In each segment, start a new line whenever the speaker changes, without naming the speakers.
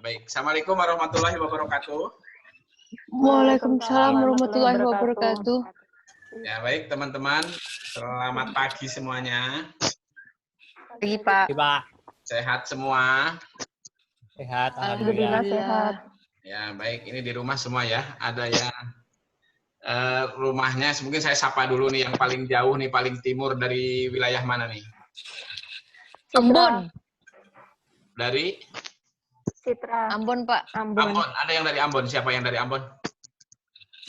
Baik. Assalamualaikum warahmatullahi wabarakatuh.
Waalaikumsalam warahmatullahi wabarakatuh.
Ya, baik teman-teman. Selamat pagi semuanya.
Pagi, Pak.
Pagi, Pak.
Sehat semua?
Sehat,
Alhamdulillah
alhamdulillah.
sehat.
Ya, baik. Ini di rumah semua ya. Ada yang rumahnya, mungkin saya sapa dulu nih yang paling jauh nih, paling timur dari wilayah mana nih?
Ambon.
Dari?
Citra. Ambon, Pak.
Ambon. Ada yang dari Ambon? Siapa yang dari Ambon?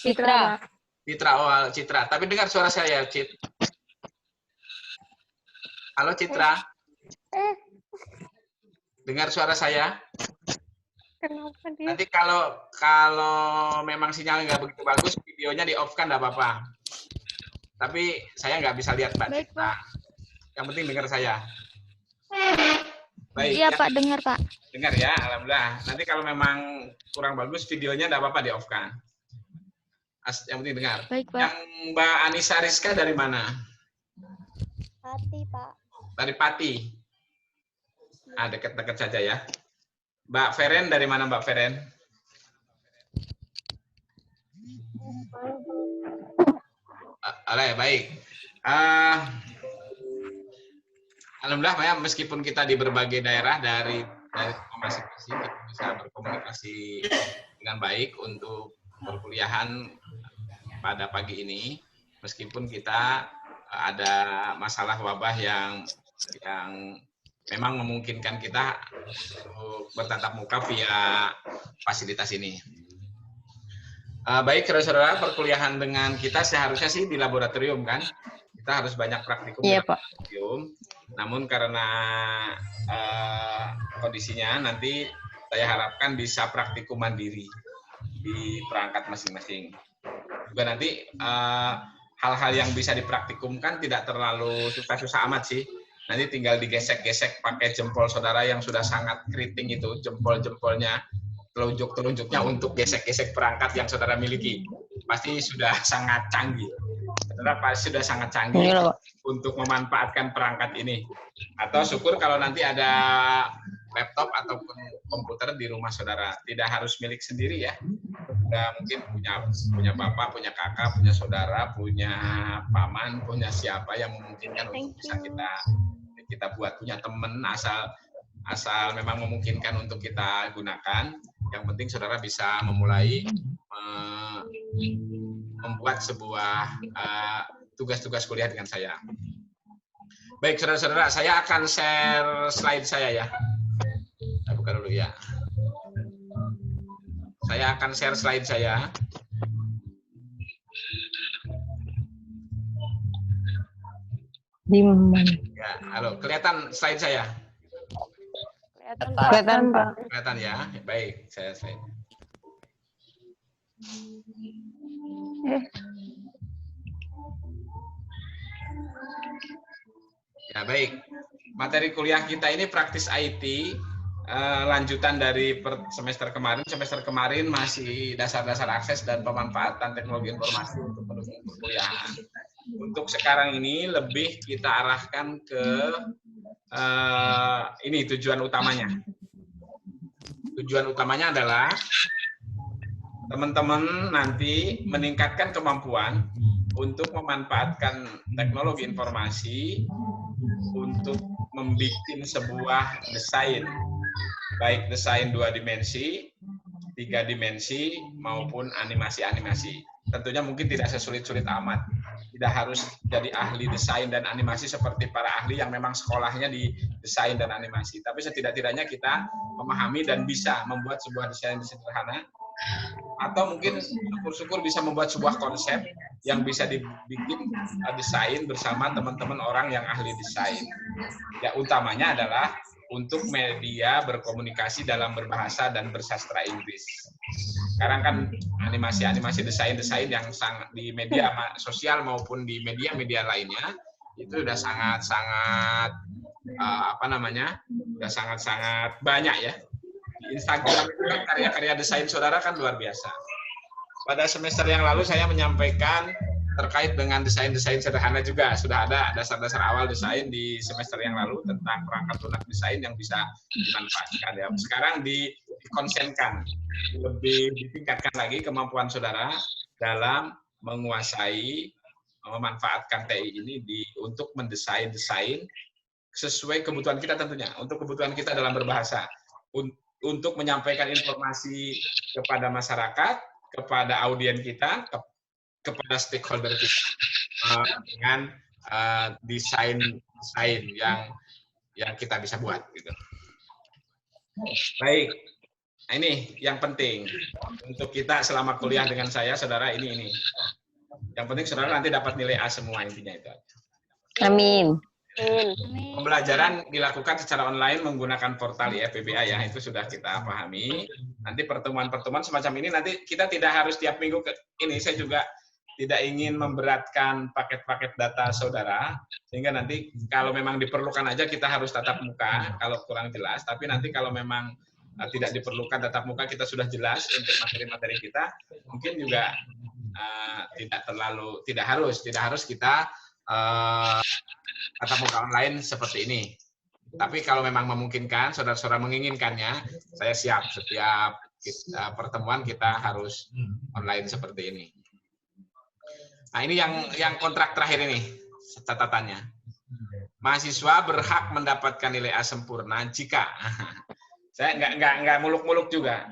Citra.
Citra, oh Citra. Tapi dengar suara saya, Cit. Halo Citra. Dengar suara saya?
Kenapa dia?
Nanti kalau memang sinyalnya nggak begitu bagus, videonya di off kan nggak apa-apa. Tapi saya nggak bisa lihat Mbak Citra. Yang penting dengar saya. Baik.
Iya
ya.
Pak, dengar Pak.
Dengar ya, alhamdulillah. Nanti kalau memang kurang bagus videonya nggak apa-apa di off kan. Yang penting dengar.
Baik Pak.
Yang Mbak Anissa Rizka dari mana?
Pati, Pak.
Dari Pati. Ah, dekat-dekat saja ya. Mbak Feren dari mana Mbak Feren? Baik. Alhamdulillah ya, meskipun kita di berbagai daerah dari masing-masing kita bisa berkomunikasi dengan baik untuk perkuliahan pada pagi ini, meskipun kita ada masalah wabah yang memang memungkinkan kita bertatap muka via fasilitas ini. Baik, saudara-saudara, perkuliahan dengan kita seharusnya sih di laboratorium kan? Kita harus banyak praktikum di laboratorium. Namun karena kondisinya nanti saya harapkan bisa praktikum mandiri di perangkat masing-masing. Juga nanti hal-hal yang bisa dipraktikumkan tidak terlalu susah-susah amat sih. Nanti tinggal digesek-gesek pakai jempol saudara yang sudah sangat keriting itu, jempol-jempolnya, telunjuk-telunjuknya untuk gesek-gesek perangkat yang saudara miliki. Pasti sudah sangat canggih. Saudara pasti sudah sangat canggih untuk memanfaatkan perangkat ini. Atau syukur kalau nanti ada laptop ataupun komputer di rumah saudara. Tidak harus milik sendiri ya. Sudah mungkin punya bapak, punya kakak, punya saudara, punya paman, punya siapa yang memungkinkan untuk bisa kita buat, punya teman, asal memang memungkinkan untuk kita gunakan. Yang penting saudara bisa memulai membuat sebuah tugas-tugas kuliah dengan saya. Baik, saudara-saudara, saya akan share slide saya ya. Saya buka dulu ya. Saya akan share slide saya. Ya, halo, kelihatan slide saya?
Kelihatan Pak.
Kelihatan ya. Baik, saya slide. Ya, baik. Materi kuliah kita ini praktis IT, lanjutan dari semester kemarin. Semester kemarin masih dasar-dasar akses dan pemanfaatan teknologi informasi untuk mendukung perkuliahan. Untuk sekarang ini lebih kita arahkan ke ini tujuan utamanya. Tujuan utamanya adalah teman-teman nanti meningkatkan kemampuan untuk memanfaatkan teknologi informasi untuk membuat sebuah desain, baik desain 2 dimensi, 3 dimensi, maupun animasi-animasi. Tentunya mungkin tidak sesulit-sulit amat. Tidak harus jadi ahli desain dan animasi seperti para ahli yang memang sekolahnya di desain dan animasi. Tapi setidak-tidaknya kita memahami dan bisa membuat sebuah desain sederhana. Atau mungkin syukur-syukur bisa membuat sebuah konsep yang bisa dibikin desain bersama teman-teman orang yang ahli desain. Ya, utamanya adalah untuk media berkomunikasi dalam berbahasa dan bersastra Inggris. Sekarang kan animasi-animasi desain-desain yang sangat di media sosial maupun di media-media lainnya itu sudah sangat-sangat sudah sangat-sangat banyak ya. Di Instagram itu kan karya-karya desain saudara kan luar biasa. Pada semester yang lalu saya menyampaikan terkait dengan desain-desain sederhana juga. Sudah ada dasar-dasar awal desain di semester yang lalu tentang perangkat lunak desain yang bisa dimanfaatkan. Ya. Sekarang di dikonsenkan, lebih ditingkatkan lagi kemampuan saudara dalam menguasai, memanfaatkan TI ini untuk mendesain sesuai kebutuhan kita tentunya, untuk kebutuhan kita dalam berbahasa, untuk menyampaikan informasi kepada masyarakat, kepada audien kita, kepada stakeholder kita dengan desain yang kita bisa buat gitu. Baik, nah, ini yang penting untuk kita selama kuliah dengan saya, saudara, ini. Yang penting saudara nanti dapat nilai A semua, intinya itu.
Amin.
Pembelajaran dilakukan secara online menggunakan portal IFPBA ya, itu sudah kita pahami. Nanti pertemuan-pertemuan semacam ini nanti kita tidak harus tiap minggu ini. Saya juga tidak ingin memberatkan paket-paket data saudara, sehingga nanti kalau memang diperlukan aja kita harus tatap muka kalau kurang jelas. Tapi nanti kalau memang tidak diperlukan tatap muka, kita sudah jelas untuk materi-materi kita, mungkin juga tidak harus kita tatap muka online seperti ini. Tapi kalau memang memungkinkan, saudara-saudara menginginkannya, saya siap setiap pertemuan kita harus online seperti ini. Nah, ini yang kontrak terakhir ini catatannya. Mahasiswa berhak mendapatkan nilai A sempurna jika saya nggak muluk-muluk juga.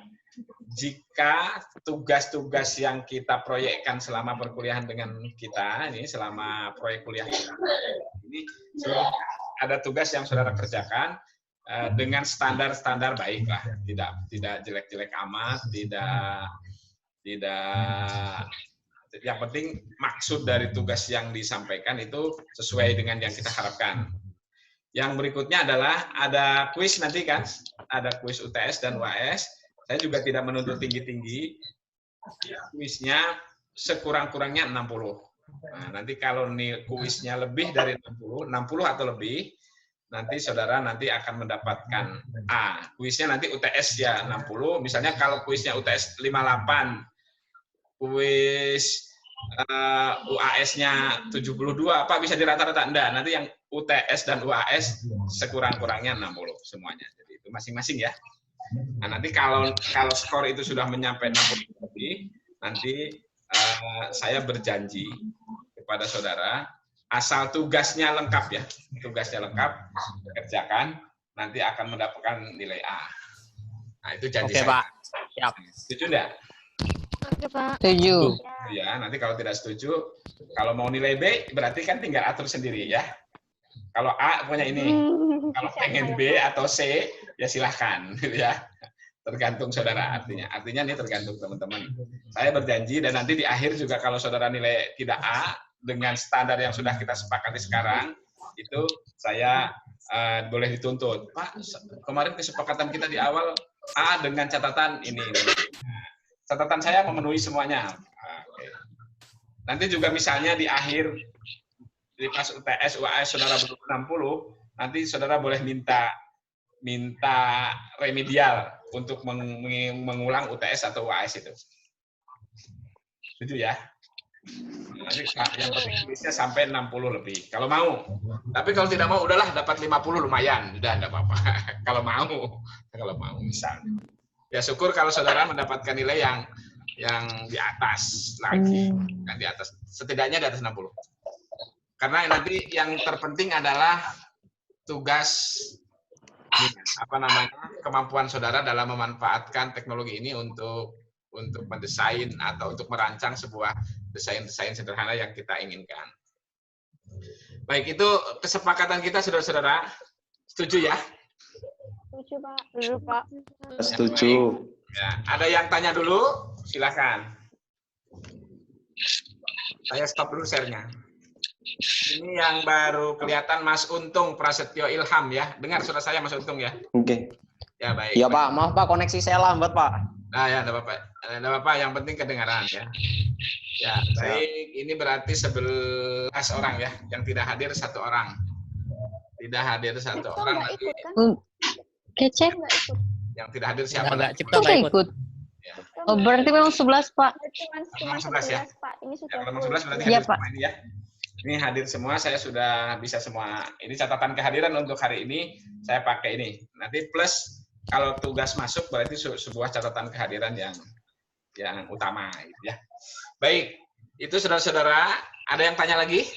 Jika tugas-tugas yang kita proyekkan selama perkuliahan dengan kita ini, selama proyek kuliah kita ini, ada tugas yang saudara kerjakan dengan standar baik lah, tidak jelek-jelek amat, tidak yang penting maksud dari tugas yang disampaikan itu sesuai dengan yang kita harapkan. Yang berikutnya adalah ada kuis nanti kan, ada kuis UTS dan UAS. Saya juga tidak menuntut tinggi-tinggi. Kuisnya sekurang-kurangnya 60. Nah, nanti kalau kuisnya lebih dari 60 atau lebih, nanti saudara akan mendapatkan A. Kuisnya nanti UTS ya 60. Misalnya kalau kuisnya UTS 58, kuis UAS-nya 72, apa bisa dirata-rata? Enggak, nanti yang UTS dan UAS sekurang-kurangnya 60 semuanya. Jadi itu masing-masing ya. Nah, nanti kalau skor itu sudah mencapai 60 lebih, nanti saya berjanji kepada saudara, asal tugasnya lengkap ya, tugasnya lengkap, kerjakan, nanti akan mendapatkan nilai A. Nah, itu janji saya. Oke, Pak. Siap. Setuju enggak?
Oke, Pak. Setuju.
Ya, nanti kalau tidak setuju, kalau mau nilai B, berarti kan tinggal atur sendiri ya. Kalau A punya ini, kalau pengen B atau C, ya silahkan, ya. Tergantung saudara artinya. Artinya ini tergantung teman-teman. Saya berjanji dan nanti di akhir juga kalau saudara nilai tidak A dengan standar yang sudah kita sepakati sekarang, itu saya boleh dituntut. Pak, kemarin kesepakatan kita di awal A dengan catatan ini. Catatan saya memenuhi semuanya. Nanti juga misalnya di akhir di pas UTS, UAS saudara belum 60, nanti saudara boleh minta remedial untuk mengulang UTS atau UAS itu. Setuju ya? Nanti yang tulisnya sampai 60 lebih. Kalau mau. Tapi kalau tidak mau, udahlah dapat 50 lumayan. Udah enggak apa-apa. Kalau mau misalnya. Ya syukur kalau saudara mendapatkan nilai yang di atas lagi. Kan di atas. Setidaknya di atas 60. Karena nanti yang terpenting adalah tugas kemampuan saudara dalam memanfaatkan teknologi ini untuk mendesain atau untuk merancang sebuah desain sederhana yang kita inginkan. Baik, itu kesepakatan kita saudara-saudara. Setuju ya?
Setuju, Pak. Setuju, Pak.
Setuju.
Ya, ada yang tanya dulu? Silakan. Saya stop dulu share-nya. Ini yang baru kelihatan Mas Untung Prasetyo Ilham ya. Dengar suara saya Mas Untung ya?
Oke.
Ya baik.
Ya Pak, maaf Pak, koneksi saya lambat Pak.
Nah ya, enggak apa-apa. Enggak apa-apa, yang penting kedengaran ya. Ya, baik. Ini berarti 11 orang ya, yang tidak hadir 1 orang. Tidak hadir 1 orang nanti.
Kecek.
Yang tidak hadir siapa?
Cipta nggak ikut.
Ya.
Oh, berarti memang 11, Pak.
Cuma 11 ya? Pak. Ini sudah
Ya, kalau 11 berarti
ya,
hadir
Pak.
semua ini ya. Ini hadir semua, saya sudah bisa semua. Ini catatan kehadiran untuk hari ini, saya pakai ini. Nanti plus kalau tugas masuk berarti sebuah catatan kehadiran yang utama gitu ya. Baik, itu saudara-saudara, ada yang tanya lagi?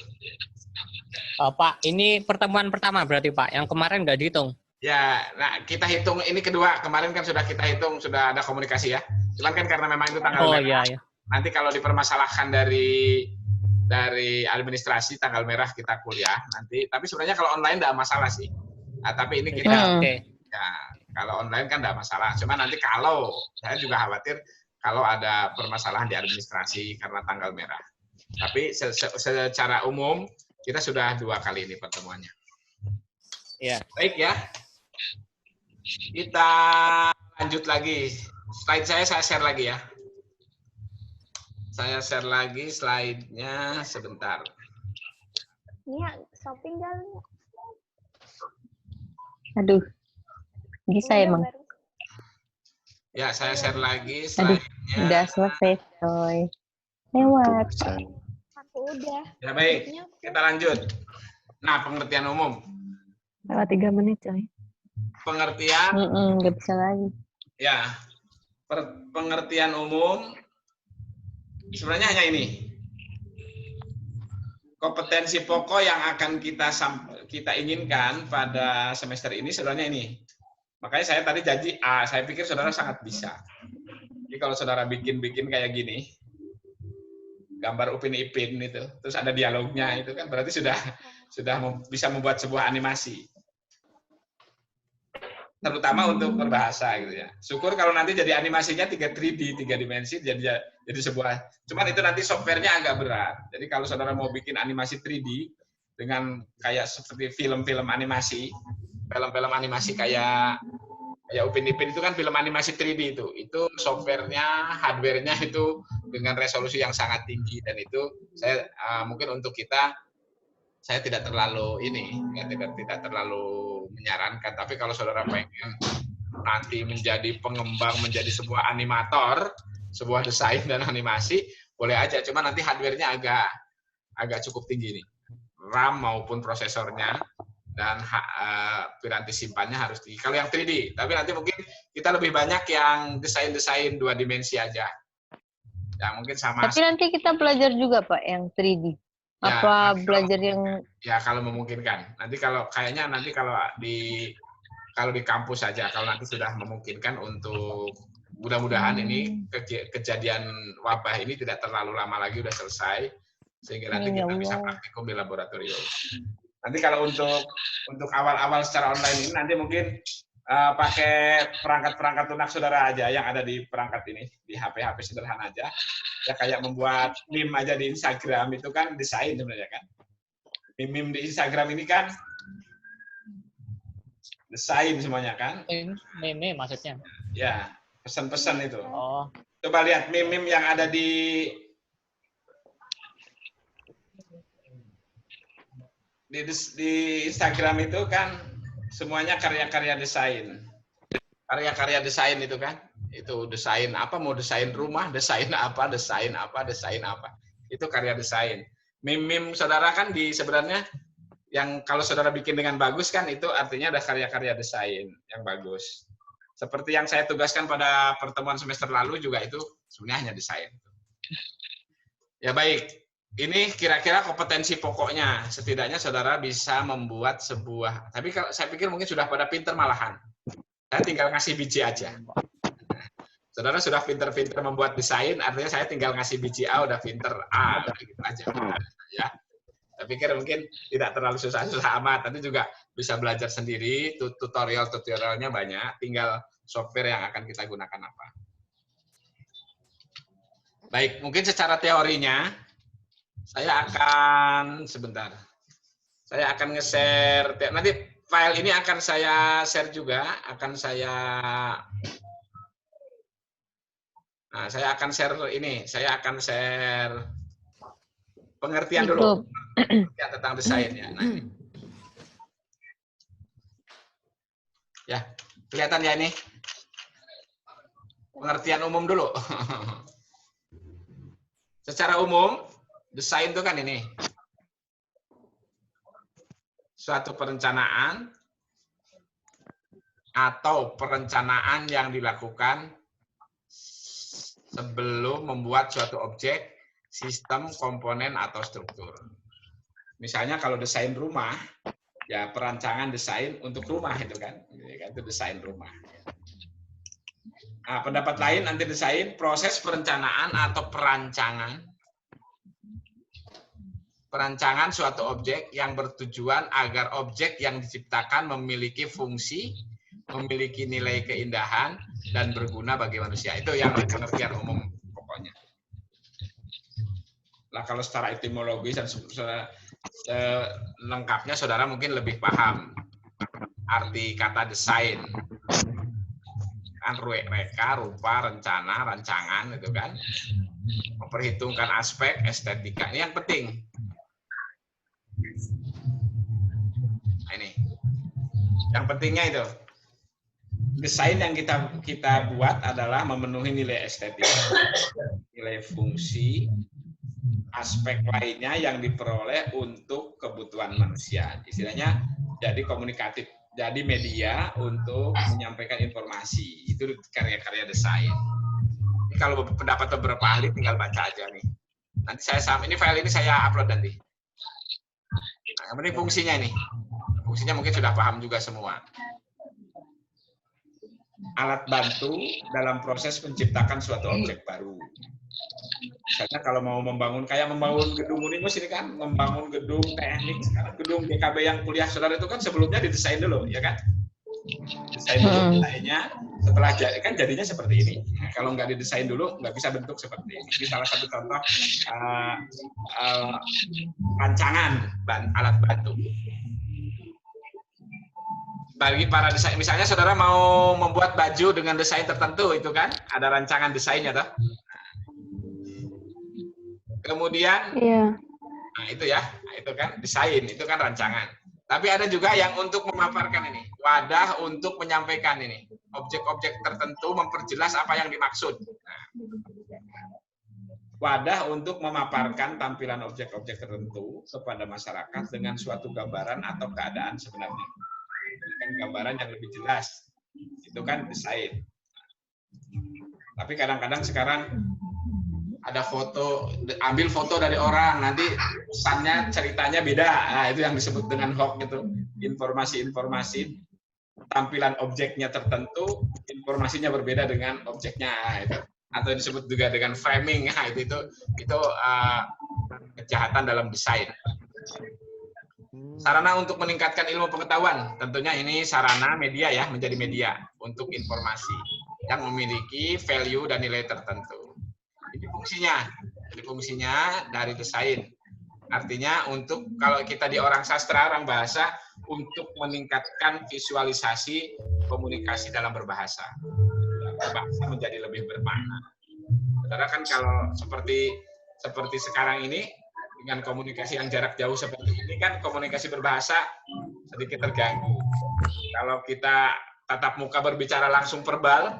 Pak, ini pertemuan pertama berarti Pak, yang kemarin nggak dihitung.
Ya, nah kita hitung ini kedua. Kemarin kan sudah kita hitung, sudah ada komunikasi ya. Cuman kan karena memang itu tanggal merah.
Iya.
Nanti kalau dipermasalahkan dari administrasi tanggal merah kita kuliah nanti. Tapi sebenarnya kalau online tidak masalah sih. Nah, tapi ini kita ya kalau online kan tidak masalah. Cuma nanti kalau saya juga khawatir kalau ada permasalahan di administrasi karena tanggal merah. Tapi secara umum kita sudah 2 kali ini pertemuannya.
Iya.
Baik ya. Kita lanjut lagi. Slide saya share lagi ya. Saya share lagi slide-nya sebentar.
Nia, shopping jalan.
Aduh, bisa emang.
Ya, saya share lagi slide-nya.
Udah selesai, coy. Lewat.
Aku udah.
Ya baik, kita lanjut. Nah, pengertian umum.
Lewat 3 menit, coy.
Pengertian.
Nggak bisa lagi.
Ya, pengertian umum sebenarnya hanya ini. Kompetensi pokok yang akan kita inginkan pada semester ini sebenarnya ini. Makanya saya tadi janji A, saya pikir saudara sangat bisa. Jadi kalau saudara bikin kayak gini, gambar Upin Ipin itu, terus ada dialognya itu kan berarti sudah bisa membuat sebuah animasi. Terutama untuk berbahasa gitu ya. Syukur kalau nanti jadi animasinya 3D, 3 dimensi jadi sebuah. Cuman itu nanti softwarenya agak berat. Jadi kalau saudara mau bikin animasi 3D dengan kayak seperti film-film animasi, film-film animasi kayak Upin Ipin itu kan film animasi 3D itu. Itu softwarenya, hardwarenya itu dengan resolusi yang sangat tinggi dan itu saya mungkin untuk kita saya tidak terlalu tidak terlalu menyarankan, tapi kalau saudara pengen nanti menjadi pengembang, menjadi sebuah animator, sebuah desain dan animasi, boleh aja. Cuma nanti hardware-nya agak cukup tinggi nih, RAM maupun prosesornya dan piranti simpannya harus tinggi. Kalau yang 3D, tapi nanti mungkin kita lebih banyak yang desain 2 dimensi aja. Ya mungkin sama.
Tapi nanti kita belajar juga Pak yang 3D.
Ya,
apa belajar yang
kalau memungkinkan. Nanti kalau di kampus saja, kalau nanti sudah memungkinkan untuk mudah-mudahan ini kejadian wabah ini tidak terlalu lama lagi udah selesai sehingga nanti kita bisa praktikum di laboratorium. Nanti kalau untuk awal-awal secara online ini nanti mungkin pakai perangkat lunak saudara aja yang ada di perangkat ini, di HP sederhana aja. Ya kayak membuat meme aja di Instagram itu kan desain sebenarnya kan. Meme di Instagram ini kan desain semuanya kan.
Meme maksudnya?
Ya, pesan-pesan itu.
Oh.
Coba lihat meme yang ada di Instagram itu kan semuanya karya-karya desain. Karya-karya desain itu kan. Itu desain apa, mau desain rumah, desain apa. Itu karya desain. Meme saudara kan sebenarnya yang kalau saudara bikin dengan bagus kan itu artinya ada karya-karya desain yang bagus. Seperti yang saya tugaskan pada pertemuan semester lalu juga itu sebenarnya hanya desain. Ya baik, ini kira-kira kompetensi pokoknya. Setidaknya saudara bisa membuat sebuah, tapi kalau saya pikir mungkin sudah pada pinter malahan. Saya tinggal ngasih biji aja. Saudara sudah pinter-pinter membuat desain, artinya saya tinggal ngasih biji A, udah pinter A, udah gitu aja. Ya. Saya pikir mungkin tidak terlalu susah-susah amat, nanti juga bisa belajar sendiri, tutorialnya banyak, tinggal software yang akan kita gunakan apa. Baik, mungkin secara teorinya, saya akan, sebentar, saya akan nge-share, nanti file ini akan saya share juga, Nah, saya akan share pengertian dulu ya, tentang desain ya. Nah, ya, kelihatan ya ini? Pengertian umum dulu. Secara umum, desain itu kan ini. Suatu perencanaan atau perencanaan yang dilakukan sebelum membuat suatu objek, sistem, komponen, atau struktur. Misalnya kalau desain rumah, ya perancangan desain untuk rumah itu kan, itu desain rumah. Nah, pendapat lain anti desain, proses perencanaan atau perancangan suatu objek yang bertujuan agar objek yang diciptakan memiliki fungsi, memiliki nilai keindahan, dan berguna bagi manusia. Itu yang pengertian umum pokoknya. Lah kalau secara etimologis dan lengkapnya saudara mungkin lebih paham arti kata desain. Kan reka, rupa, rencana, rancangan itu kan. Memperhitungkan aspek estetika. Ini yang penting. Nah, ini. Yang pentingnya itu. Desain yang kita buat adalah memenuhi nilai estetika, nilai fungsi, aspek lainnya yang diperoleh untuk kebutuhan manusia. Istilahnya jadi komunikatif, jadi media untuk menyampaikan informasi. Itu karya-karya desain. Ini kalau pendapat beberapa ahli tinggal baca aja nih. Nanti ini file ini saya upload nanti. Nah, yang penting fungsinya ini. Fungsinya mungkin sudah paham juga semua. Alat bantu dalam proses menciptakan suatu objek baru. Misalnya kalau mau membangun gedung Unimus ini kan, membangun gedung teknik, gedung GKB yang kuliah saudara itu kan sebelumnya didesain dulu, ya kan? Desain dulu desainnya, setelah jadi kan jadinya seperti ini. Nah, kalau nggak didesain dulu nggak bisa bentuk seperti ini. Ini salah satu contoh rancangan alat bantu. Bagi para desain, misalnya saudara mau membuat baju dengan desain tertentu, itu kan ada rancangan desainnya, toh. Kemudian, nah itu ya, itu kan desain, itu kan rancangan. Tapi ada juga yang untuk memaparkan ini, wadah untuk menyampaikan ini, objek-objek tertentu memperjelas apa yang dimaksud. Nah, wadah untuk memaparkan tampilan objek-objek tertentu kepada masyarakat dengan suatu gambaran atau keadaan sebenarnya. Kan gambaran yang lebih jelas, itu kan desain. Tapi kadang-kadang sekarang ada foto, ambil foto dari orang, nanti pesannya ceritanya beda. Nah, itu yang disebut dengan hoax itu. Informasi-informasi tampilan objeknya tertentu, informasinya berbeda dengan objeknya. Nah, itu. Atau disebut juga dengan framing. Nah, itu kejahatan dalam desain. Sarana untuk meningkatkan ilmu pengetahuan, tentunya ini sarana media ya, menjadi media untuk informasi yang memiliki value dan nilai tertentu. Ini fungsinya dari desain. Artinya untuk kalau kita di orang sastra, orang bahasa, untuk meningkatkan visualisasi komunikasi dalam berbahasa. Berbahasa menjadi lebih bermakna. Saudara kan kalau seperti sekarang ini, dengan komunikasi yang jarak jauh seperti ini kan komunikasi berbahasa sedikit terganggu. Kalau kita tatap muka berbicara langsung verbal,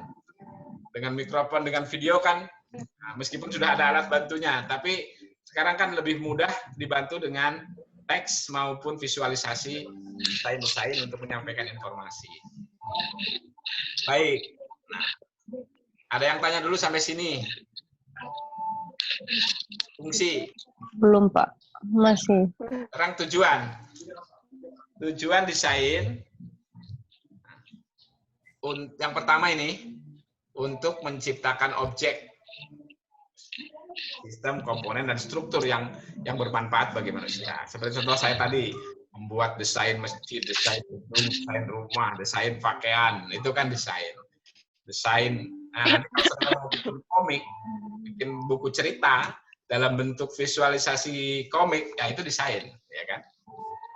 dengan mikrofon, dengan video kan, nah, meskipun sudah ada alat bantunya, tapi sekarang kan lebih mudah dibantu dengan teks maupun visualisasi desain untuk menyampaikan informasi. Baik, nah, ada yang tanya dulu sampai sini? Fungsi.
Belum, Pak. Masih.
Sekarang tujuan. Tujuan desain. Yang pertama ini, untuk menciptakan objek, sistem, komponen, dan struktur yang bermanfaat bagi manusia. Seperti contoh saya tadi, membuat desain masjid, desain gedung, desain rumah, desain pakaian, itu kan desain. Desain, nah, nanti kalau bikin komik, bikin buku cerita dalam bentuk visualisasi komik, ya itu desain, ya kan?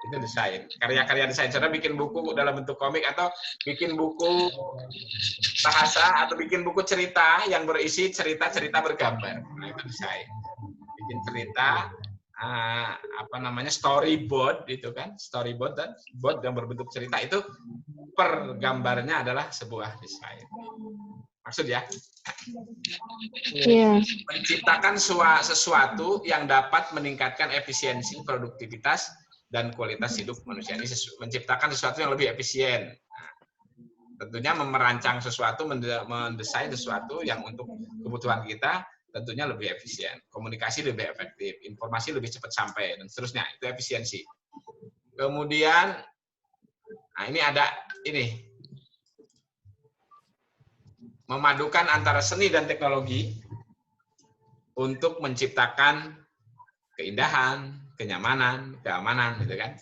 Itu desain. Karya-karya desain. Saudara bikin buku dalam bentuk komik atau bikin buku bahasa atau bikin buku cerita yang berisi cerita-cerita bergambar. Nah, itu desain. Bikin cerita storyboard itu kan, storyboard dan board yang berbentuk cerita itu per gambarnya adalah sebuah desain. Maksud ya?
Iya.
Menciptakan sesuatu yang dapat meningkatkan efisiensi, produktivitas, dan kualitas hidup manusia. Ini menciptakan sesuatu yang lebih efisien. tentunya merancang sesuatu, mendesain sesuatu yang untuk kebutuhan kita tentunya lebih efisien, komunikasi lebih efektif, informasi lebih cepat sampai, dan seterusnya. Itu efisiensi. Kemudian, nah ini ada ini, memadukan antara seni dan teknologi untuk menciptakan keindahan, kenyamanan, keamanan, gitu kan.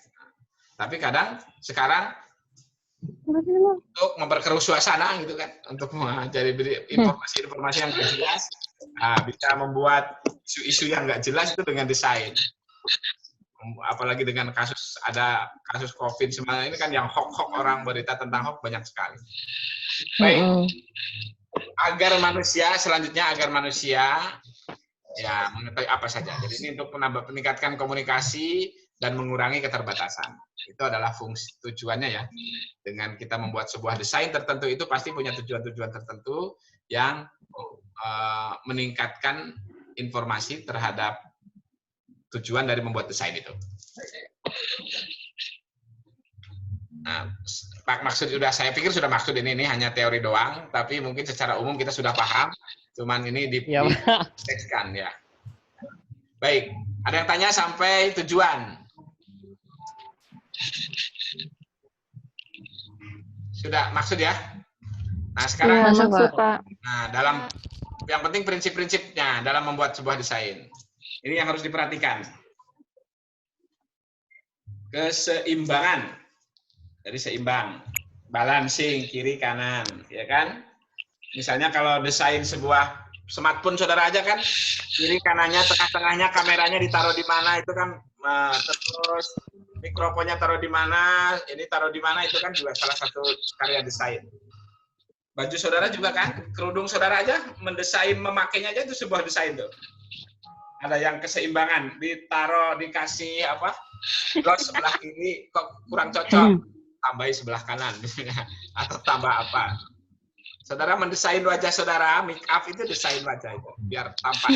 Tapi kadang sekarang untuk memperkeruh suasana gitu kan, untuk mencari informasi-informasi yang nggak jelas, bisa membuat isu-isu yang nggak jelas itu dengan desain. Apalagi dengan ada kasus COVID sebenarnya ini kan, yang hoax orang berita tentang hoax banyak sekali. Baik, agar manusia ya mengetahui apa saja. Jadi ini untuk meningkatkan komunikasi dan mengurangi keterbatasan. Itu adalah fungsi tujuannya ya. Dengan kita membuat sebuah desain tertentu itu pasti punya tujuan-tujuan tertentu yang meningkatkan informasi terhadap tujuan dari membuat desain itu. Nah, Pak, saya pikir sudah maksud ini hanya teori doang, tapi mungkin secara umum kita sudah paham. Cuman ini ditekskan ya. Baik, ada yang tanya sampai tujuan? Sudah maksud ya? Nah, sekarang
maksud, Pak.
Nah, yang penting prinsip-prinsipnya dalam membuat sebuah desain. Ini yang harus diperhatikan. Keseimbangan. Jadi seimbang, balancing kiri kanan, ya kan? Misalnya kalau desain sebuah smartphone saudara aja kan, kiri kanannya, tengah-tengahnya kameranya ditaruh di mana itu kan, terus mikrofonnya taruh di mana, ini taruh di mana, itu kan juga salah satu karya desain. Baju saudara juga kan, kerudung saudara aja mendesain memakainya aja itu sebuah desain tuh. Ada yang keseimbangan, dikasih los sebelah kiri kok kurang cocok, tambahi sebelah kanan atau tambah apa. Saudara mendesain wajah saudara, make up itu desain wajah itu biar tampak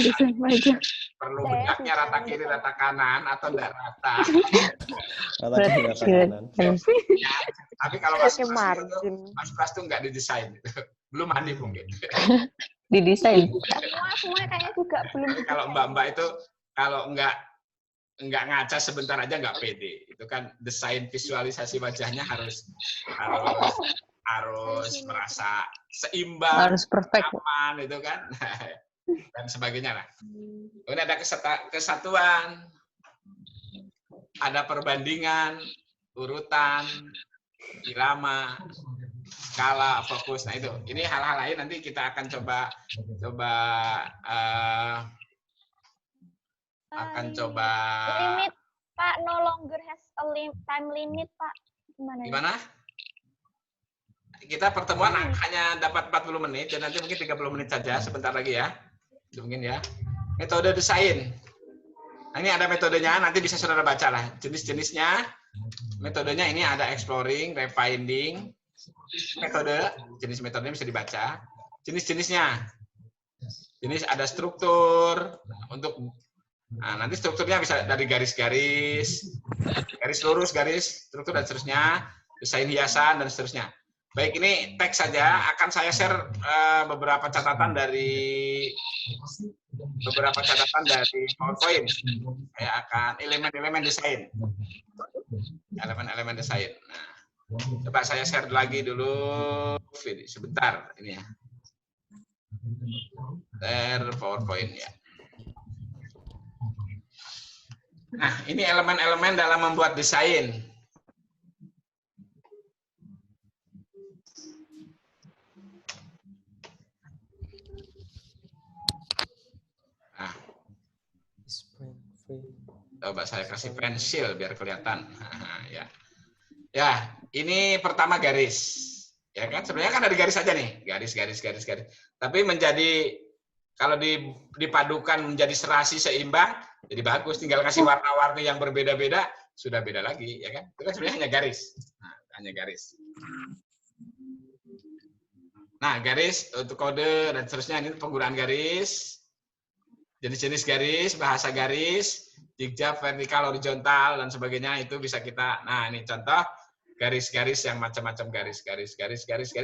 perlu benaknya rata kiri rata kanan atau enggak rata.
Rata kiri rata kanan.
Ya, tapi kalau Mas Pras tuh enggak didesain, belum mandi mungkin.
Didesain.
Semua kayaknya juga belum.
Tapi kalau mbak-mbak itu kalau enggak ngaca sebentar aja nggak pede. Itu kan desain visualisasi wajahnya harus merasa seimbang,
harus perfect,
aman, itu kan, dan sebagainya lah. Kemudian ada kesatuan, ada perbandingan, urutan, irama, skala, fokus. Nah itu, ini hal-hal lain nanti kita akan coba
limit, Pak, no longer has a time limit, Pak.
Gimana? Kita pertemuan hanya dapat 40 menit dan nanti mungkin 30 menit saja sebentar lagi ya. Mungkin ya. Metode desain. Nah, ini ada metodenya, nanti bisa saudara baca lah jenis-jenisnya. Metodenya ini ada exploring, refinding, jenis metodenya bisa dibaca. Jenis-jenisnya. Jenis ada struktur untuk nanti strukturnya bisa dari garis-garis, garis lurus, garis, struktur dan seterusnya, desain hiasan dan seterusnya. Baik, ini teks saja. Akan saya share beberapa catatan dari PowerPoint. Saya akan elemen-elemen desain. Elemen-elemen desain. Nah, coba saya share lagi dulu sebentar ini ya. Share PowerPoint ya. Nah, ini elemen-elemen dalam membuat desain. Nah, coba saya kasih pensil biar kelihatan. Nah, ya. Ya, ini pertama garis. Ya kan, sebenarnya kan dari garis aja nih, garis. Tapi kalau dipadukan menjadi serasi seimbang, jadi bagus. Tinggal kasih warna-warni yang berbeda-beda, sudah beda lagi, ya kan? Itu kan sebenarnya hanya garis. Nah, hanya garis. Nah, garis untuk kode dan seterusnya, ini penggunaan garis, jenis-jenis garis, bahasa garis, zigzag, vertikal, horizontal dan sebagainya itu bisa kita. Nah, ini contoh garis-garis yang macam-macam garis,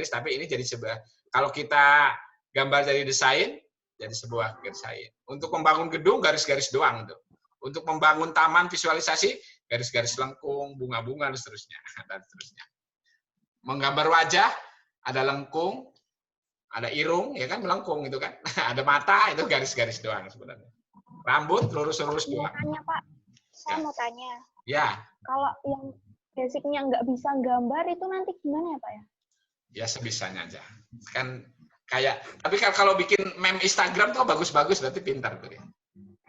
tapi ini jadi sebuah, kalau kita gambar dari desain, jadi sebuah desain. Untuk membangun gedung, garis-garis doang tuh. Untuk membangun taman, visualisasi, garis-garis lengkung, bunga-bunga, dan seterusnya. Menggambar wajah, ada lengkung, ada irung, ya kan, melengkung itu kan. Ada mata, itu garis-garis doang sebenarnya. Rambut, lurus-lurus doang.
Tanya Pak, saya mau tanya.
Ya.
Kalau yang basicnya nggak bisa gambar itu nanti gimana ya Pak ya?
Ya sebisanya aja. Kan kayak, tapi kalau bikin meme Instagram tuh bagus-bagus, berarti pintar tuh.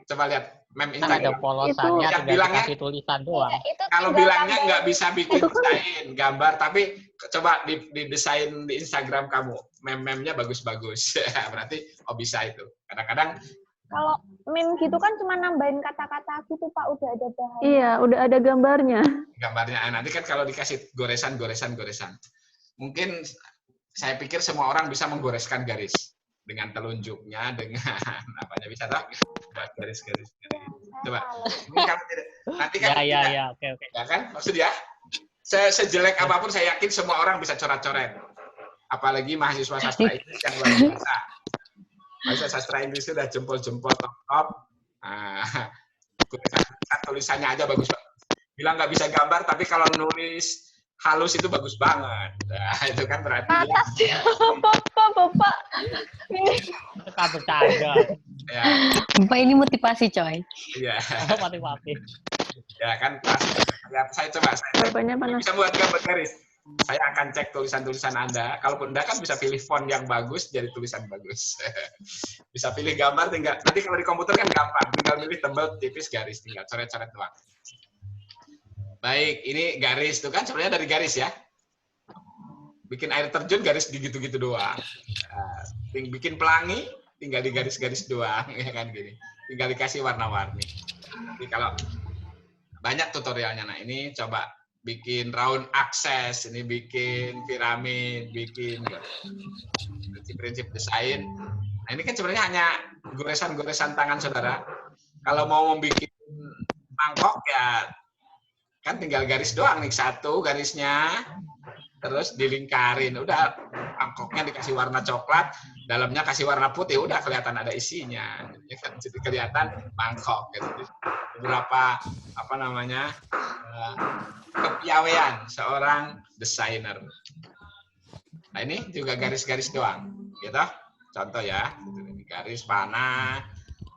Coba lihat meme
Kan ada
Instagram.
polosannya,
Yang
tinggal
bilangnya,
dikasih tulisan doang.
kalau bilangnya nggak bisa bikin desain, gambar, tapi coba didesain di Instagram kamu, meme-memnya bagus-bagus. Berarti bisa itu. Kadang-kadang
kalau meme gitu kan cuma nambahin kata-kata gitu Pak, udah ada bahan.
Iya, udah ada gambarnya.
gambarnya, nanti kan kalau dikasih goresan. Mungkin saya pikir semua orang bisa menggoreskan garis dengan telunjuknya, dengan apanya, bisa tak? Garis-garis. Coba. Ini kalau tidak, nanti kan
Ya, oke.
ya kan? Maksudnya sejelek apapun saya yakin semua orang bisa coret-coret. Apalagi mahasiswa sastra Inggris yang luar biasa. Mahasiswa sastra Inggris itu udah jempol-jempol top. Tulisannya aja bagus banget. Bilang nggak bisa gambar, tapi kalau nulis halus itu bagus banget. Nah, itu kan berarti.
Bapak. Ini
Tekan bercanda.
Ya,
Bapak ini motivasi, coy.
iya.
Mati-mati.
Ya kan, ya, saya coba. Saya
Bapaknya panas.
bisa buat gambar garis. Saya akan cek tulisan-tulisan Anda. Kalaupun Anda kan bisa pilih font yang bagus, jadi tulisan bagus. Bisa pilih gambar, tinggal. Nanti kalau di komputer kan gampang. Tinggal pilih tebal, tipis, garis. Tinggal coret-coret doang. Baik, ini garis. Itu kan sebenarnya dari garis ya. Bikin air terjun, garis gitu-gitu doang. Bikin pelangi, tinggal di garis-garis doang. Ya kan gini. Tinggal dikasih warna-warni. Jadi kalau banyak tutorialnya. Nah, ini coba bikin round akses, ini bikin piramid, bikin prinsip-prinsip desain. Nah, ini kan sebenarnya hanya goresan-goresan tangan saudara. Kalau mau membuat mangkok ya kan tinggal garis doang nih, satu garisnya, terus dilingkarin, udah mangkoknya dikasih warna coklat, dalamnya kasih warna putih, udah kelihatan ada isinya, jadi kelihatan mangkok. Gitu. Beberapa kepiawaian seorang desainer. Nah ini juga garis-garis doang, gitu. Contoh ya, garis panah,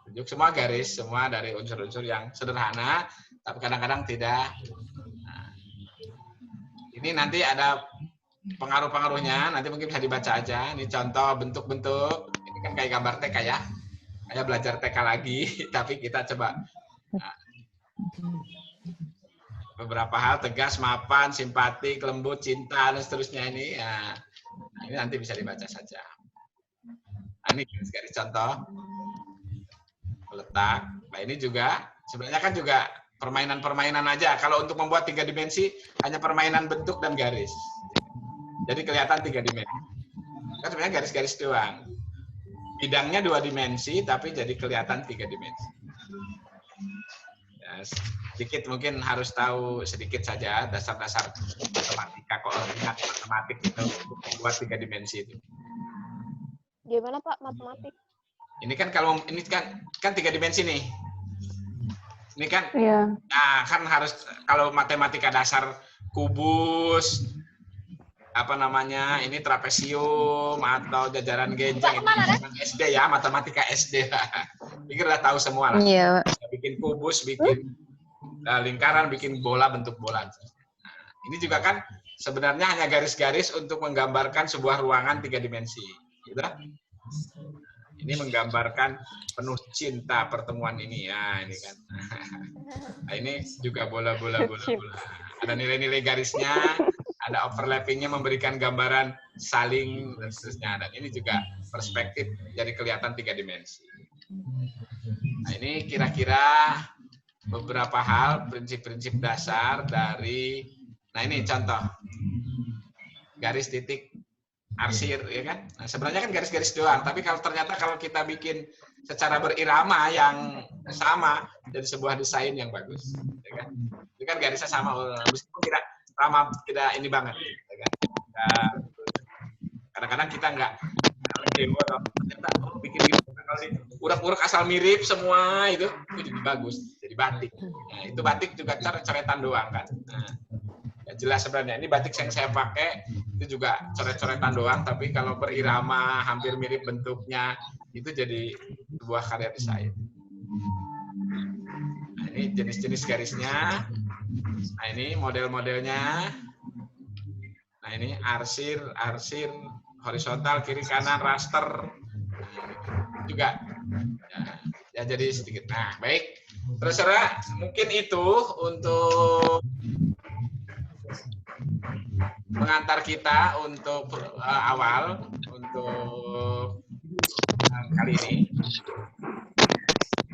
tunjuk semua garis, semua dari unsur-unsur yang sederhana, tapi kadang-kadang tidak. Nah, ini nanti ada pengaruh-pengaruhnya, nanti mungkin bisa dibaca aja. Ini contoh bentuk-bentuk, ini kan kayak gambar TK ya, kayak belajar TK lagi, tapi kita coba. Nah, beberapa hal tegas, mapan, simpatik, lembut, cinta, dan seterusnya ini. Ya, nah, ini nanti bisa dibaca saja. Nah, ini garis contoh letak. Nah ini juga sebenarnya kan juga permainan-permainan aja. Kalau untuk membuat 3 dimensi hanya permainan bentuk dan garis. Jadi kelihatan 3 dimensi. Kan sebenarnya garis-garis doang. Bidangnya 2 dimensi tapi jadi kelihatan 3 dimensi. Ya, sedikit mungkin harus tahu sedikit saja dasar-dasar matematika, koordinat matematik itu buat 3 dimensi itu.
gimana Pak matematik?
Ini kan kalau ini kan 3 dimensi nih. Ini kan,
Iya.
nah kan harus kalau matematika dasar kubus, ini trapesium atau jajaran genjang itu SD ya, matematika SD. Pikir udah tahu semua lah.
Iya.
Bikin kubus, bikin lingkaran, bikin bola, bentuk bola. Nah, ini juga kan sebenarnya hanya garis-garis untuk menggambarkan sebuah ruangan 3 dimensi. Gitu. Ini menggambarkan penuh cinta pertemuan ini ya, ini kan. Nah, ini juga bola. Ada nilai-nilai garisnya, ada overlappingnya memberikan gambaran saling dan seterusnya. Dan ini juga perspektif jadi kelihatan 3 dimensi. Nah, ini kira-kira beberapa hal, prinsip-prinsip dasar dari, nah ini contoh, garis titik arsir, ya kan? Nah, sebenarnya kan garis-garis doang, tapi kalau ternyata kalau kita bikin secara berirama yang sama, jadi sebuah desain yang bagus, ya kan? Itu kan garisnya sama, meskipun tidak lama tidak ini banget. Kadang-kadang kita nggak demo atau ternyata bikin urak-urak asal mirip semua itu jadi bagus, jadi batik. Nah, itu batik juga coret-coretan doang kan. Nah, ya jelas sebenarnya ini batik yang saya pakai itu juga coret-coretan doang, tapi kalau berirama hampir mirip bentuknya itu jadi sebuah karya desain. Nah, ini jenis-jenis garisnya. Nah, ini model-modelnya. Nah, ini arsir, horizontal, kiri kanan, raster. Nah, juga. Ya, jadi sedikit. Nah, baik. Terserah mungkin itu untuk mengantar kita untuk awal untuk kali ini.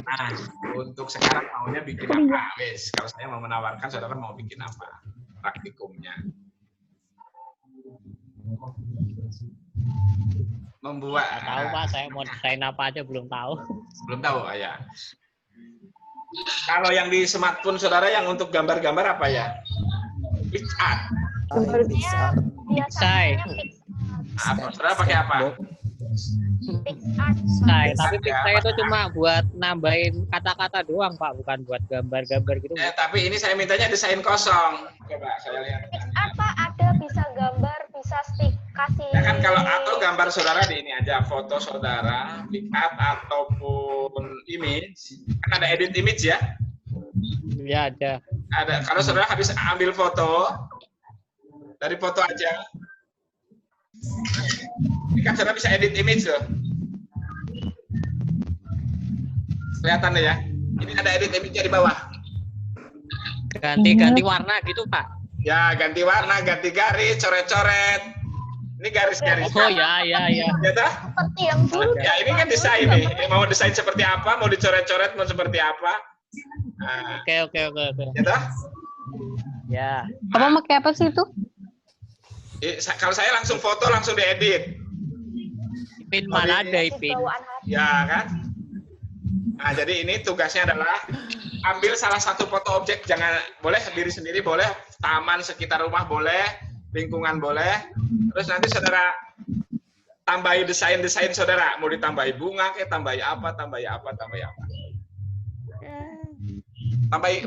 Nah, untuk sekarang maunya bikin apa? Wes, kalau saya mau menawarkan, saudara mau bikin apa? Praktikumnya. Membuat.
Tahu Pak, saya mau desain apa aja belum tahu.
Belum tahu, ya. Kalau yang di smartphone saudara yang untuk gambar-gambar apa ya? PixArt.
Pixai.
Apa? Saudara pakai apa?
Pixai, tapi Pixai itu cuma buat nambahin kata-kata doang Pak, bukan buat gambar-gambar gitu.
Tapi ini saya mintanya desain kosong. Coba saya lihat.
Apa ada bisa gambar, bisa stick kasih.
Ya kan kalau atau gambar saudara di ini aja, foto saudara, PixArt ataupun image, kan ada edit image ya?
Ya ada.
Ada. Kalau saudara habis ambil foto, dari foto aja, ini kan saudara bisa edit image loh. Kelihatan deh ya. Ini ada edit image di bawah.
Ganti warna gitu Pak.
Ya, ganti warna, ganti garis, coret-coret. Ini garis-garis.
Oh ya.
Ya toh?
Seperti yang dulu.
Ya, ini kan desain nih. Mau desain seperti apa, mau dicoret-coret, mau seperti apa. Nah,
Oke.
ya toh?
Ya.
Apa pakai apa sih itu?
Kalau saya langsung foto, langsung diedit.
Ipin mana ada Ipin?
Ya kan? Nah, jadi ini tugasnya adalah ambil salah satu foto objek, jangan boleh diri sendiri, boleh taman sekitar rumah, boleh lingkungan, boleh. Terus nanti saudara tambahi desain-desain saudara, mau ditambahi bunga, kayak tambahi apa.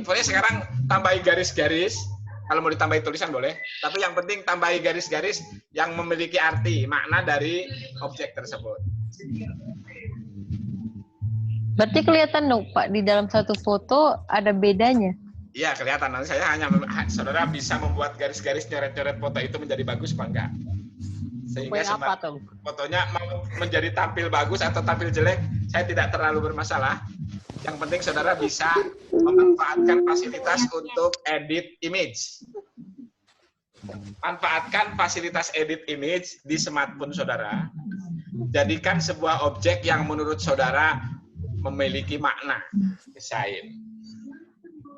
Pokoknya sekarang tambahi garis-garis. Kalau mau ditambahi tulisan boleh, tapi yang penting tambahi garis-garis yang memiliki arti, makna dari objek tersebut.
Berarti kelihatan dong Pak, di dalam satu foto ada bedanya.
Iya, kelihatan. Nanti saya hanya saudara bisa membuat garis-garis nyoret-nyoret foto itu menjadi bagus apa enggak. Sehingga
apa tuh?
fotonya mau menjadi tampil bagus atau tampil jelek, saya tidak terlalu bermasalah. Yang penting saudara bisa memanfaatkan fasilitas untuk edit image. Manfaatkan fasilitas edit image di smartphone saudara. Jadikan sebuah objek yang menurut saudara memiliki makna desain.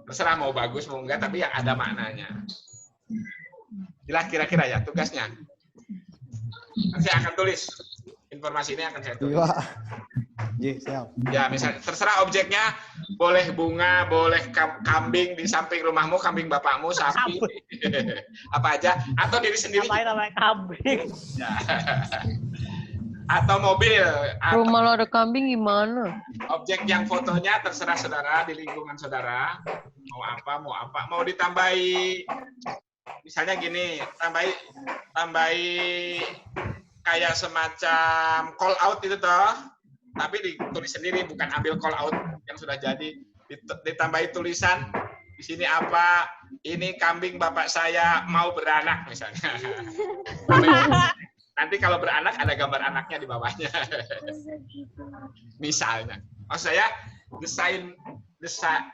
Terserah mau bagus mau enggak, tapi yang ada maknanya. Jelas kira-kira ya tugasnya. Nanti saya akan tulis. Informasi ini akan saya tulis.
Iya, siap.
Ya, misalnya terserah objeknya, boleh bunga, boleh kambing di samping rumahmu, kambing bapakmu, sapi, apa aja, atau diri sendiri.
Namanya kambing.
Ya. Atau mobil.
Rumah lo ada kambing gimana?
Objek yang fotonya terserah saudara di lingkungan saudara. Mau apa, mau ditambahi. Misalnya gini, tambahi kayak semacam call out itu toh. Tapi ditulis sendiri, bukan ambil call out yang sudah jadi. Ditambahi tulisan, di sini apa, ini kambing bapak saya mau beranak misalnya. Nanti kalau beranak ada gambar anaknya di bawahnya. Misalnya. Maksud saya, desain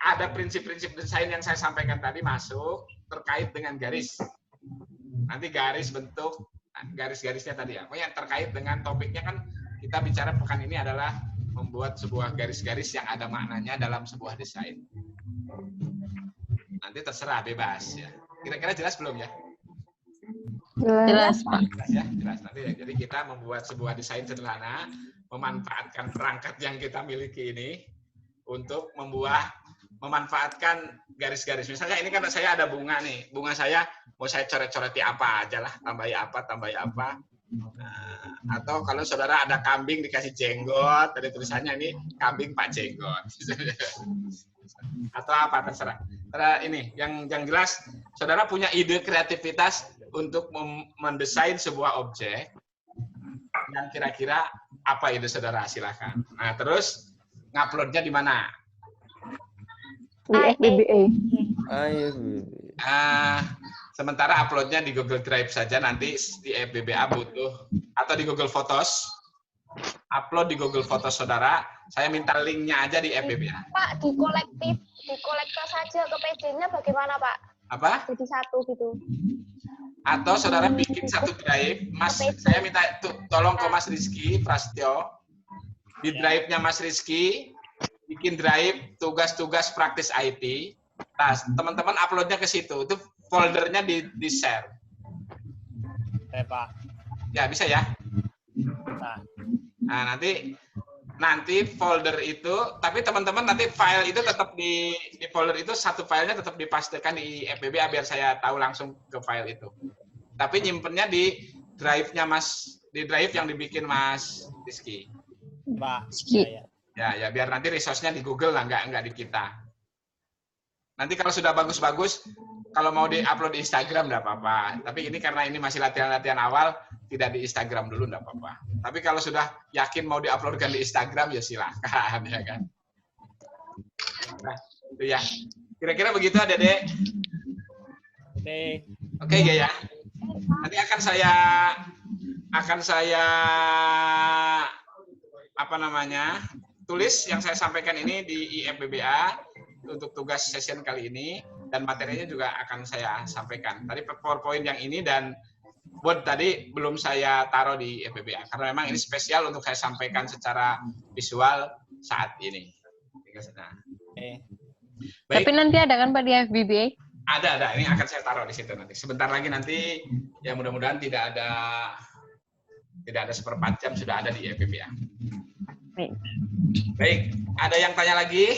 ada prinsip-prinsip desain yang saya sampaikan tadi masuk terkait dengan garis. Nanti garis bentuk, garis-garisnya tadi ya. Pokoknya terkait dengan topiknya kan kita bicara pekan ini adalah membuat sebuah garis-garis yang ada maknanya dalam sebuah desain. Nanti terserah, bebas ya. Kira-kira jelas belum ya?
Jelas Pak.
Jelas ya, jelas. Nanti ya. Jadi kita membuat sebuah desain sederhana, memanfaatkan perangkat yang kita miliki ini untuk membuat memanfaatkan garis-garis. Misalnya ini kan saya ada bunga nih, bunga saya mau saya coret-coreti apa aja lah, tambahi apa. Nah, atau kalau saudara ada kambing dikasih jenggot, ada tulisannya ini kambing Pak Jenggot. Atau apa terserah. Ini yang jelas saudara punya ide kreativitas untuk mendesain sebuah objek dan kira-kira apa ide saudara, silakan. Nah, terus nguploadnya di mana?
Di FBBA.
Sementara uploadnya di Google Drive saja, nanti di FBBA butuh, atau di Google Photos, upload di Google Photos saudara, saya minta linknya aja di FBBA.
Pak, di kolektor saja ke PC-nya bagaimana Pak?
Apa?
Jadi satu gitu.
Atau saudara bikin satu drive, Mas, saya minta tolong ke Mas Rizky Prasetyo, di drive-nya Mas Rizky, bikin drive tugas-tugas praktis IT. Nah, teman-teman uploadnya ke situ. Itu foldernya di-share.
Pak.
Ya, bisa ya?
Nah,
Nah, nanti folder itu, tapi teman-teman nanti file itu tetap di folder itu, satu filenya tetap dipastikan di FBBA biar saya tahu langsung ke file itu. Tapi nyimpennya di drive-nya di drive yang dibikin Mas Rizky.
Pak.
Rizky.
Ya, biar nanti resource-nya di Google lah, nggak di kita. Nanti kalau sudah bagus-bagus, kalau mau di-upload di Instagram nggak apa-apa. Tapi ini karena ini masih latihan-latihan awal, tidak di Instagram dulu nggak apa-apa. Tapi kalau sudah yakin mau di-uploadkan di Instagram, ya silahkan, ya kan. Nah, itu ya. Kira-kira begitu, Dede. Oke, ya. Nanti akan saya tulis yang saya sampaikan ini di IFBBA untuk tugas session kali ini, dan materinya juga akan saya sampaikan. Tadi PowerPoint yang ini dan Word tadi belum saya taruh di IFBBA karena memang ini spesial untuk saya sampaikan secara visual saat ini. Baik.
Tapi nanti ada kan Pak di FBBA?
Ada. Ini akan saya taruh di situ nanti. Sebentar lagi nanti, ya mudah-mudahan tidak ada seperempat jam sudah ada di FBBA. Baik, ada yang tanya lagi?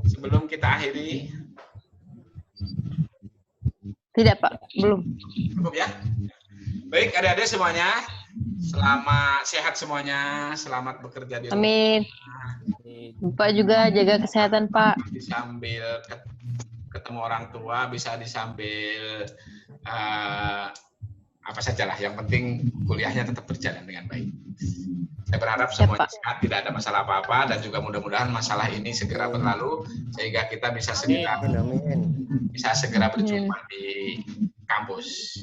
Sebelum kita akhiri.
Tidak Pak, belum.
Cukup ya? Baik, adik-adik semuanya. Selamat sehat semuanya. Selamat bekerja di rumah.
Amin. Bapak juga jaga kesehatan Pak.
Sambil ketemu orang tua, bisa disambil apa sajalah. Yang penting kuliahnya tetap berjalan dengan baik. Saya berharap semuanya sehat, tidak ada masalah apa-apa, dan juga mudah-mudahan masalah ini segera berlalu sehingga kita bisa segera berjumpa di kampus.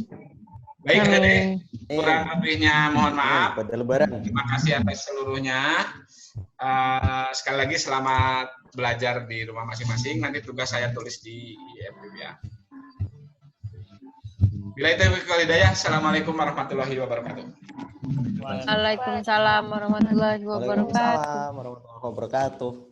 Baik, Dede, kurang lebihnya mohon maaf.
Pada lebaran.
Terima kasih atas seluruhnya. Sekali lagi selamat belajar di rumah masing-masing. Nanti tugas saya tulis di FBBA. Bila itu hidayah, assalamualaikum warahmatullahi wabarakatuh.
Waalaikumsalam warahmatullahi wabarakatuh.
Waalaikumsalam warahmatullahi wabarakatuh.